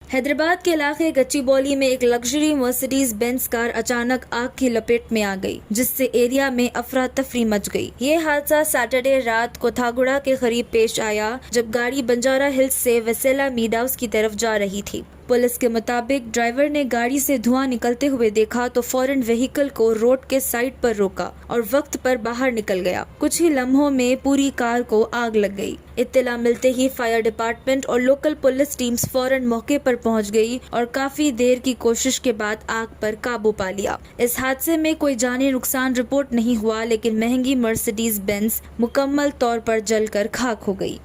हैदराबाद के इलाके गच्चीबौली में एक लग्जरी मर्सिडीज बेंज कार अचानक आग की लपेट में आ गई, जिससे एरिया में अफरा तफरी मच गई। ये हादसा सैटरडे रात कोथागुड़ा के करीब पेश आया, जब गाड़ी बंजारा हिल्स से वेसेला मीड हाउस की तरफ जा रही थी। पुलिस के मुताबिक ड्राइवर ने गाड़ी से धुआं निकलते हुए देखा तो फौरन व्हीकल को रोड के साइड पर रोका और वक्त पर बाहर निकल गया। कुछ ही लम्हों में पूरी कार को आग लग गई। इत्तला मिलते ही फायर डिपार्टमेंट और लोकल पुलिस टीम्स फौरन मौके पर पहुंच गई और काफी देर की कोशिश के बाद आग पर काबू पा लिया। इस हादसे में कोई जानी नुकसान रिपोर्ट नहीं हुआ, लेकिन महंगी मर्सिडीज बेंज मुकम्मल तौर पर जलकर खाक हो गई।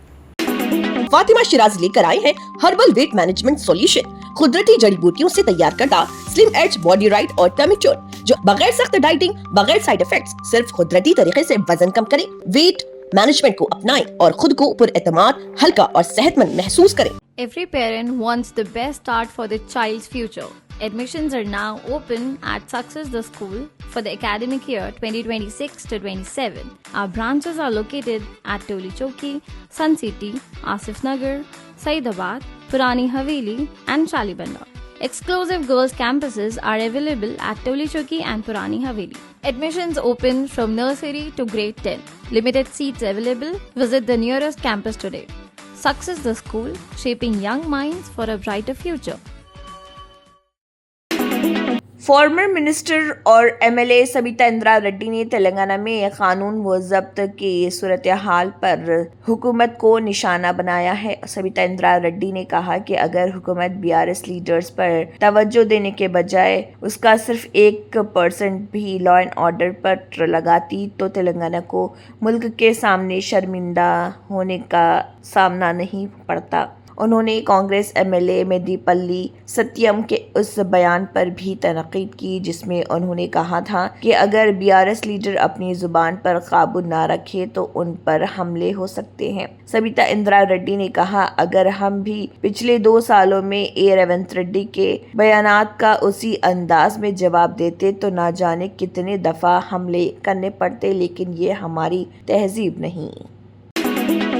फातिमा शिराज लेकर आए हैं हर्बल वेट मैनेजमेंट सॉल्यूशन। कुदरती जड़ी बूटियों से तैयार करता स्लिम एज बॉडी राइट और टमी ट्यूर, जो बगैर सख्त डाइटिंग, बगैर साइड इफेक्ट्स, सिर्फ कुदरती तरीके से वजन कम करे। वेट मैनेजमेंट को अपनाएं और खुद को पुरएतमाद, हल्का और सेहतमंद महसूस करें। Every parent wants the best start for their child's future. Admissions are now open at Success the School for the academic year 2026 to 27. Our branches are located at Toli Chowki, Sun City, Asif Nagar, Saidabad, Purani Haveli and Shalibanda. Exclusive girls campuses are available at Toli Chowki and Purani Haveli. Admissions open from nursery to grade 10. Limited seats available. Visit the nearest campus today. Success the School, shaping young minds for a brighter future. Former minister और MLA Sabita Indira Reddy ने तेलंगाना में कानून व जब्त की सूरत हाल पर हुकूमत को निशाना बनाया है। सबिता इंदिरा रेड्डी ने कहा कि अगर हुकूमत बीआरएस लीडर्स पर तवज्जो देने के बजाय उसका सिर्फ 1% भी लॉ एंड ऑर्डर पर लगाती तो तेलंगाना को मुल्क के सामने शर्मिंदा होने का सामना नहीं पड़ता। उन्होंने कांग्रेस एमएलए मेदीपल्ली सत्यम के उस बयान पर भी तनकीद की जिसमें उन्होंने कहा था कि अगर बीआरएस लीडर अपनी जुबान पर काबू ना रखे तो उन पर हमले हो सकते हैं। सबिता इंदिरा रेड्डी ने कहा, अगर हम भी पिछले 2 सालों में ए रेवंत रेड्डी के बयानात का उसी अंदाज में जवाब देते तो ना जाने कितने दफा हमले करने पड़ते, लेकिन ये हमारी तहजीब नहीं।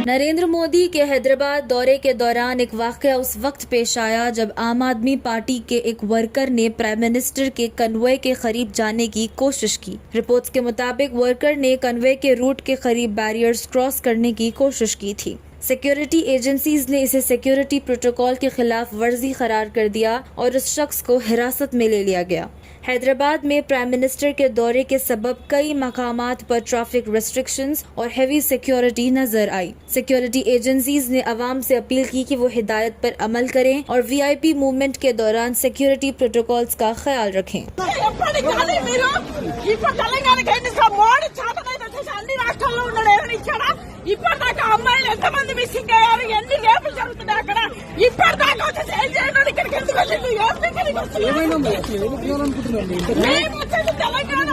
नरेंद्र मोदी के हैदराबाद दौरे के दौरान एक वाकया उस वक्त पेश आया जब आम आदमी पार्टी के एक वर्कर ने प्राइम मिनिस्टर के कन्वॉय के करीब जाने की कोशिश की। रिपोर्ट्स के मुताबिक वर्कर ने कन्वॉय के रूट के करीब बैरियर्स क्रॉस करने की कोशिश की थी। सिक्योरिटी एजेंसीज ने इसे सिक्योरिटी प्रोटोकॉल के खिलाफ वर्जी करार कर दिया और उस शख्स को हिरासत में ले लिया गया। हैदराबाद में प्राइम मिनिस्टर के दौरे के सबब कई मकामात पर ट्रैफिक रेस्ट्रिक्शंस और हेवी सिक्योरिटी नजर आई। सिक्योरिटी एजेंसीज ने अवाम से अपील की कि वो हिदायत पर अमल करें और वीआईपी मूवमेंट के दौरान सिक्योरिटी प्रोटोकॉल्स का ख्याल रखें। ఇప్పటిదాకా అమ్మాయిలు ఎంతమంది మిస్సింగ్ అయ్యారు, ఎన్ని రేపులు జరుగుతున్నాయి అక్కడ, ఇప్పటిదాకా వచ్చి సేల్ చేయడానికి ఇక్కడికి ఎందుకు వెళ్ళింది, మేము వచ్చేది తెలంగాణ।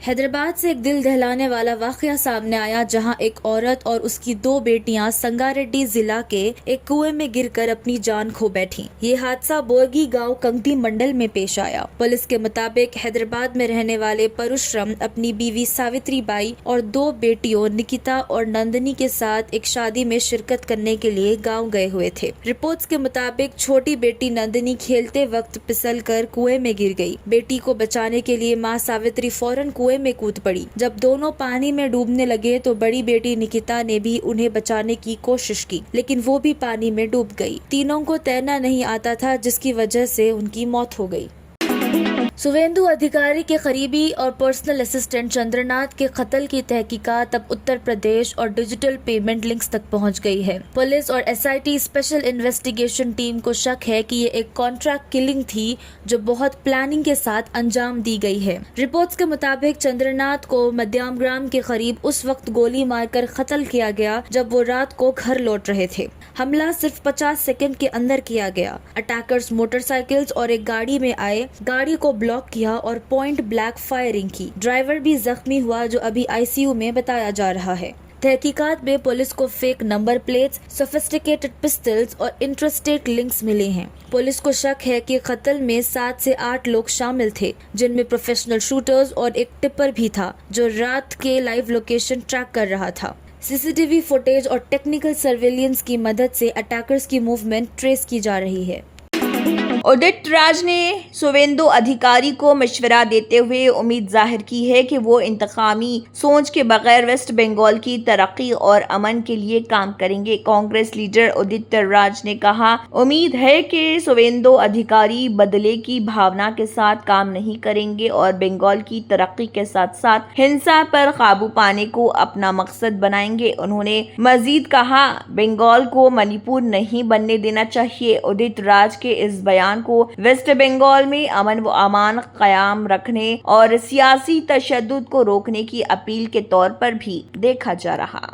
हैदराबाद से एक दिल दहलाने वाला वाकया सामने आया, जहां एक औरत और उसकी 2 बेटियां संगारेड्डी जिला के एक कुएं में गिरकर अपनी जान खो बैठी। ये हादसा बोरगी गांव कंगटी मंडल में पेश आया। पुलिस के मुताबिक हैदराबाद में रहने वाले परशुराम अपनी बीवी सावित्री बाई और 2 बेटियों निकिता और नंदनी के साथ एक शादी में शिरकत करने के लिए गाँव गए हुए थे। रिपोर्ट्स के मुताबिक छोटी बेटी नंदनी खेलते वक्त फिसल कर कुएं में गिर गई। बेटी को बचाने के लिए माँ सावित्री फौरन कुएं में कूद पड़ी। जब दोनों पानी में डूबने लगे तो बड़ी बेटी निकिता ने भी उन्हें बचाने की कोशिश की, लेकिन वो भी पानी में डूब गई। तीनों को तैरना नहीं आता था, जिसकी वजह से उनकी मौत हो गई। सुवेंदु अधिकारी के करीबी और पर्सनल असिस्टेंट चंद्रनाथ के कत्ल की तहकीकात अब उत्तर प्रदेश और डिजिटल पेमेंट लिंक्स तक पहुंच गई है। पुलिस और एसआईटी स्पेशल इन्वेस्टिगेशन टीम को शक है कि ये एक कॉन्ट्रैक्ट किलिंग थी जो बहुत प्लानिंग के साथ अंजाम दी गई है। रिपोर्ट्स के मुताबिक चंद्रनाथ को मध्यामग्राम के करीब उस वक्त गोली मारकर कत्ल किया गया जब वो रात को घर लौट रहे थे। हमला सिर्फ 50 सेकंड के अंदर किया गया। अटैकर्स मोटरसाइकिल्स और एक गाड़ी में आए, गाड़ी को ब्लॉक किया और पॉइंट ब्लैंक फायरिंग की। ड्राइवर भी जख्मी हुआ, जो अभी आईसीयू में बताया जा रहा है। तहकीकात में पुलिस को fake number plates, sophisticated pistols और इंट्रास्टेट लिंक्स मिले हैं। पुलिस को शक है कि कत्ल में 7 से 8 लोग शामिल थे, जिनमें प्रोफेशनल शूटर्स और एक टिपर भी था जो रात के लाइव लोकेशन ट्रैक कर रहा था। सीसीटीवी फुटेज और टेक्निकल सर्वेलियंस की मदद से अटैकर्स की मूवमेंट ट्रेस की जा रही है। उदित राज ने शुवेंदु अधिकारी को मशवरा देते हुए उम्मीद जाहिर की है कि वो इंतकामी सोच के बगैर वेस्ट बंगाल की तरक्की और अमन के लिए काम करेंगे। कांग्रेस लीडर उदित राज ने कहा, उम्मीद है कि शुवेंदु अधिकारी बदले की भावना के साथ काम नहीं करेंगे और बंगाल की तरक्की के साथ साथ हिंसा पर काबू पाने को अपना मकसद बनाएंगे। उन्होंने मजीद कहा, बंगाल को मणिपुर नहीं बनने देना चाहिए। उदित राज के इस बयान को वेस्ट बंगाल में अमन व अमान कायम रखने और सियासी तशद्दुद को रोकने की अपील के तौर पर भी देखा जा रहा।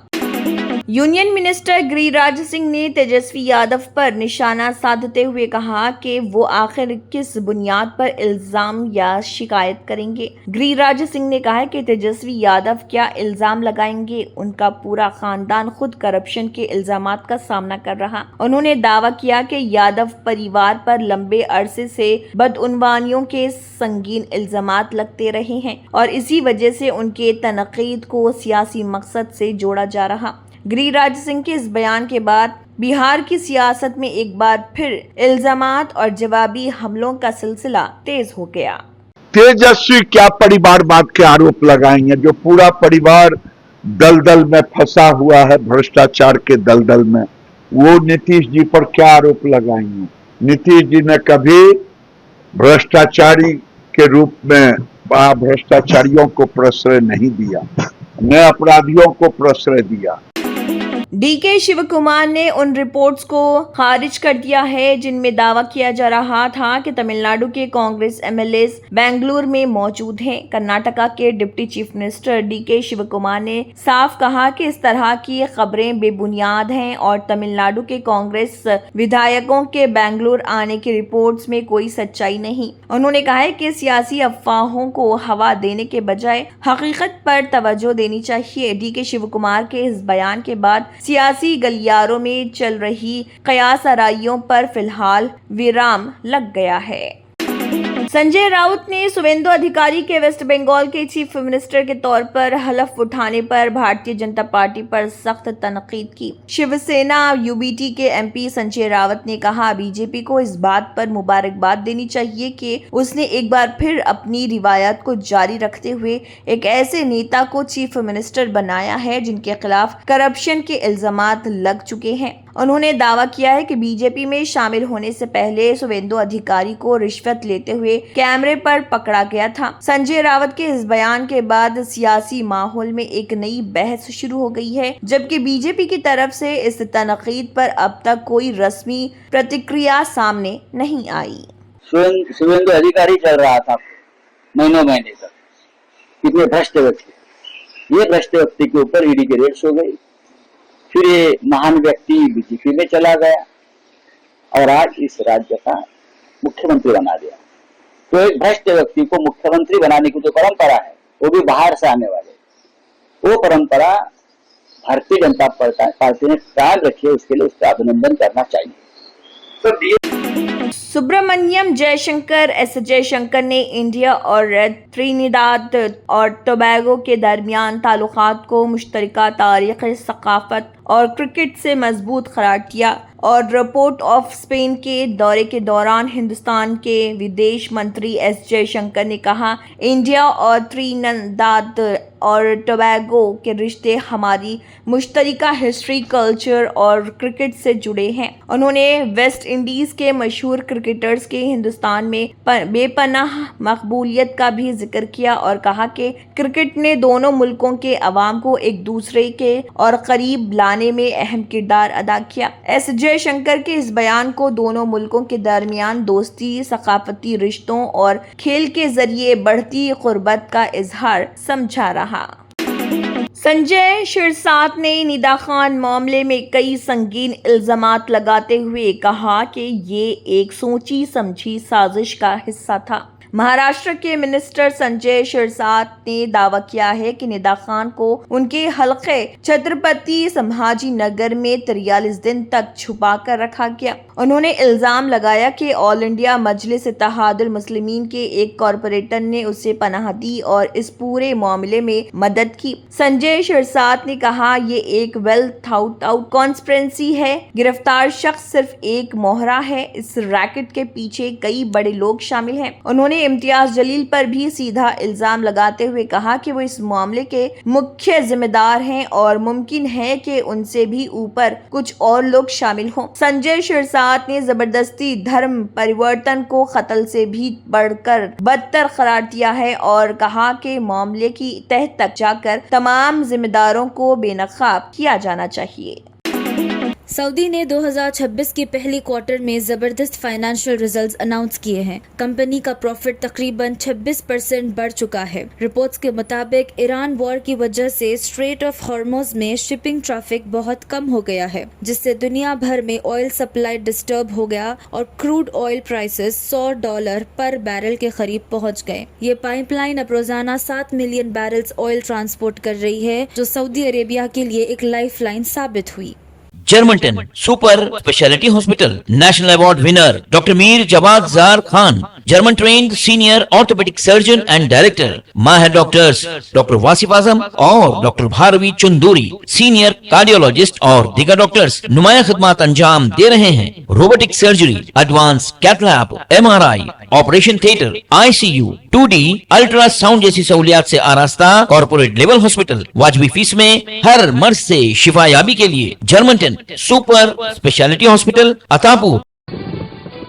यूनियन मिनिस्टर गिरिराज सिंह ने तेजस्वी यादव पर निशाना साधते हुए कहा कि वो आखिर किस बुनियाद पर इल्जाम या शिकायत करेंगे। गिरिराज सिंह ने कहा कि तेजस्वी यादव क्या इल्जाम लगाएंगे, उनका पूरा खानदान खुद करप्शन के इल्जामात का सामना कर रहा। उन्होंने दावा किया कि यादव परिवार पर लंबे अरसे से बदउनवानियों के संगीन इल्जामात लगते रहे हैं और इसी वजह से उनके तनकीद को सियासी मकसद से जोड़ा जा रहा। गिरिराज सिंह के इस बयान के बाद बिहार की सियासत में एक बार फिर इल्जामात और जवाबी हमलों का सिलसिला तेज हो गया। तेजस्वी क्या परिवारवाद के आरोप लगाएंगे? जो पूरा परिवार दलदल में फंसा हुआ है, भ्रष्टाचार के दलदल में, वो नीतीश जी पर क्या आरोप लगाएंगे? नीतीश जी ने कभी भ्रष्टाचारी के रूप में भ्रष्टाचारियों को प्रश्रय नहीं दिया, न अपराधियों को प्रश्रय दिया। डीके शिव कुमार ने उन रिपोर्ट्स को खारिज कर दिया है जिनमें दावा किया जा रहा था कि तमिलनाडु के कांग्रेस एमएलए बेंगलुरु में मौजूद हैं। कर्नाटका के deputy chief minister DK Shiv Kumar ने साफ कहा कि इस तरह की खबरें बेबुनियाद हैं और तमिलनाडु के कांग्रेस विधायकों के बेंगलुरु आने की रिपोर्ट्स में कोई सच्चाई नहीं। उन्होंने कहा है कि सियासी अफवाहों को हवा देने के बजाय हकीकत पर तवज्जो देनी चाहिए। डीके शिव कुमार के इस बयान के बाद सियासी गलियारों में चल रही कयासराइयों पर फिलहाल विराम लग गया है। संजय राउत ने शुवेंदु अधिकारी के वेस्ट बंगाल के चीफ मिनिस्टर के तौर पर हलफ उठाने पर भारतीय जनता पार्टी पर सख्त तनकीद की। शिवसेना यूबीटी के एमपी संजय राउत ने कहा, बीजेपी को इस बात पर मुबारकबाद देनी चाहिए कि उसने एक बार फिर अपनी रिवायत को जारी रखते हुए एक ऐसे नेता को चीफ मिनिस्टर बनाया है जिनके खिलाफ करप्शन के इल्जामात लग चुके हैं। उन्होंने दावा किया है कि बीजेपी में शामिल होने से पहले शुवेंदु अधिकारी को रिश्वत लेते हुए कैमरे पर पकड़ा गया था। संजय राउत के इस बयान के बाद सियासी माहौल में एक नई बहस शुरू हो गई है, जबकि बीजेपी की तरफ से इस तनकीद पर अब तक कोई रस्मी प्रतिक्रिया सामने नहीं आई। शुवेंदु अधिकारी चल रहा था महीने तक, कितने भ्रष्ट व्यक्ति, ये भ्रष्ट व्यक्ति के ऊपर ईडी की रेड्स हो गई। फिर ये महान व्यक्ति बीजेपी में चला गया और आज इस राज्य का मुख्यमंत्री बना दिया। तो एक भ्रष्ट व्यक्ति को मुख्यमंत्री बनाने की जो परंपरा है, वो भी बाहर से आने वाले, वो परंपरा भारतीय जनता पार्टी ने कायम रखी है। उसके लिए उसका अभिनंदन करना चाहिए। सुब्रमण्यम जयशंकर एस जयशंकर ने इंडिया और त्रिनिदाद और टोबैगो के दरमियान ताल्लुकात को मुश्तरका तारीख, सकाफत और क्रिकेट से मजबूत करार दिया और पोर्ट ऑफ स्पेन के दौरे के दौरान हिंदुस्तान के विदेश मंत्री एस जयशंकर ने कहा, इंडिया और त्रिनिदाद और टोबैगो के रिश्ते हमारी मुश्तरका हिस्ट्री, कल्चर और क्रिकेट से जुड़े हैं। उन्होंने वेस्ट इंडीज के मशहूर क्रिकेटर्स के हिंदुस्तान में बेपनाह मकबूलियत का भी जिक्र किया और कहा कि क्रिकेट ने दोनों मुल्कों के अवाम को एक दूसरे के और करीब लाने में अहम किरदार अदा किया। एस जयशंकर के इस बयान को दोनों मुल्कों के दरमियान दोस्ती, सकाफती रिश्तों और खेल के जरिए बढ़ती कुर्बत का इजहार समझा रहा। संजय शिरसाट ने निदा खान मामले में कई संगीन इल्जामात लगाते हुए कहा कि ये एक सोची समझी साजिश का हिस्सा था। महाराष्ट्र के मिनिस्टर संजय शिरसाट ने दावा किया है कि निदा खान को उनके हलके छत्रपति संभाजी नगर में 43 दिन तक छुपा कर रखा गया। उन्होंने इल्जाम लगाया कि ऑल इंडिया मजलिस इत्तेहादुल मुस्लिमीन के एक कॉरपोरेटर ने उसे पनाह दी और इस पूरे मामले में मदद की। संजय शिरसाट ने कहा, ये एक वेल थॉट आउट कॉन्स्पिरेसी है। गिरफ्तार शख्स सिर्फ एक मोहरा है। इस रैकेट के पीछे कई बड़े लोग शामिल हैं। उन्होंने इम्तियाज जलील पर भी सीधा इल्जाम लगाते हुए कहा कि वो इस मामले के मुख्य जिम्मेदार हैं और मुमकिन है कि उनसे भी ऊपर कुछ और लोग शामिल हों। संजय शिरसाट ने जबरदस्ती धर्म परिवर्तन को कत्ल से भी बढ़कर बदतर करार दिया है और कहा कि मामले की तह तक जाकर तमाम जिम्मेदारों को बेनकाब किया जाना चाहिए। सऊदी ने 2026 की पहली क्वार्टर में जबरदस्त फाइनेंशियल रिजल्ट्स अनाउंस किए हैं। कंपनी का प्रॉफिट तकरीबन 26% बढ़ चुका है। रिपोर्ट्स के मुताबिक ईरान वॉर की वजह से स्ट्रेट ऑफ हॉर्मुज में शिपिंग ट्रैफिक बहुत कम हो गया है, जिससे दुनिया भर में ऑयल सप्लाई डिस्टर्ब हो गया और क्रूड ऑयल प्राइसेस $100 पर बैरल के करीब पहुंच गए। ये पाइपलाइन अब रोजाना 7 मिलियन बैरल्स ऑयल ट्रांसपोर्ट कर रही है, जो सऊदी अरेबिया के लिए एक लाइफलाइन साबित हुई। Germanten super speciality hospital national award winner doctor Mir Jawad Zar Khan, German trained senior orthopaedic surgeon and director, माहिर डॉक्टर्स डॉक्टर वासिफ आजम और doctor Bharavi Chanduri, senior cardiologist और दीगर डॉक्टर्स नुमाया खिदमत अंजाम दे रहे हैं। Robotic surgery, advance cath lab, MRI, operation theatre, ICU, 2D ultrasound जैसी सहूलियात से आरास्ता कॉर्पोरेट लेवल हॉस्पिटल। वाजबी फीस में हर मर्ज से शिफायाबी के लिए Germanton super speciality hospital Attapur.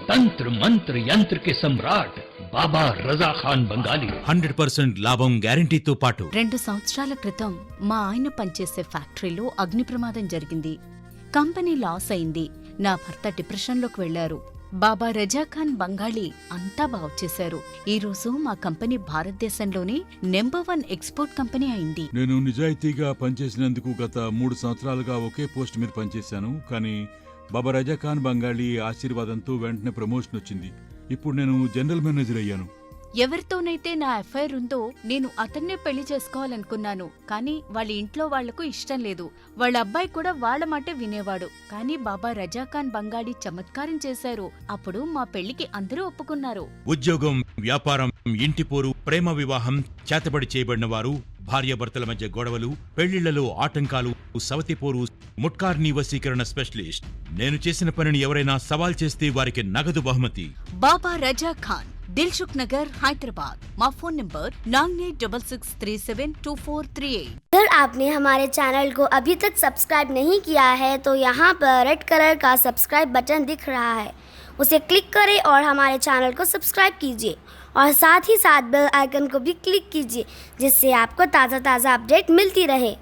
तंत्र मंत्र यंत्र के सम्राट బాబా రజా ఖాన్ బంగాలి 100% లాభం గ్యారెంటీతో పాటు 2 సంవత్సరాల క్రితం మా ఆయన పనిచేసే ఫ్యాక్టరీలో అగ్ని ప్రమాదం జరిగింది. కంపెనీ లాస్ అయింది. నా భర్త డిప్రెషన్లోకి వెళ్లారు. బాబా రజా ఖాన్ బంగాళీ అంతా బాగు చేశారు. ఈ రోజు మా కంపెనీ భారతదేశంలోనే నెంబర్ 1 ఎక్స్పోర్ట్ కంపెనీ అయింది. నేను నిజాయితీగా పనిచేసినందుకు గత 3 సంవత్సరాలుగా ఒకే పోస్ట్ మీద పనిచేశాను. కానీ బాబా రజా ఖాన్ బంగాళీ ఆశీర్వాదంతో వెంటనే ప్రమోషన్ వచ్చింది. ఇప్పుడు నేను జనరల్ మేనేజర్ అయ్యాను. ఎవరితోనైతే నా ఎఫ్ఐఆర్ ఉందో నేను అతన్నే పెళ్లి చేసుకోవాలనుకున్నాను. కానీ వాళ్ళ ఇంట్లో వాళ్లకు ఇష్టం లేదు. వాళ్ళ అబ్బాయి కూడా వాళ్ళ మాటే వినేవాడు. కానీ బాబా రజాఖాన్ బంగాళీ చమత్కారం చేశారు. అప్పుడు మా పెళ్లికి అందరూ ఒప్పుకున్నారు. ఉద్యోగం, వ్యాపారం, ఇంటి పోరు, ప్రేమ వివాహం, చేతబడి చేయబడిన వారు, భార్యాభర్తల మధ్య గొడవలు, పెళ్లిళ్లలో ఆటంకాలు, సవతిపోరు, ముట్కార్నీ వశీకరణ స్పెషలిస్ట్. నేను చేసిన పనిని ఎవరైనా సవాల్ చేస్తే వారికి నగదు బహుమతి. బాబా రజా ఖాన్, दिलसुख नगर, हैदराबाद। माँ फोन नंबर 9866372438। अगर आपने हमारे चैनल को अभी तक सब्सक्राइब नहीं किया है तो यहाँ पर रेड कलर का सब्सक्राइब बटन दिख रहा है, उसे क्लिक करें और हमारे चैनल को सब्सक्राइब कीजिए और साथ ही साथ बेल आइकन को भी क्लिक कीजिए, जिससे आपको ताज़ा अपडेट मिलती रहे।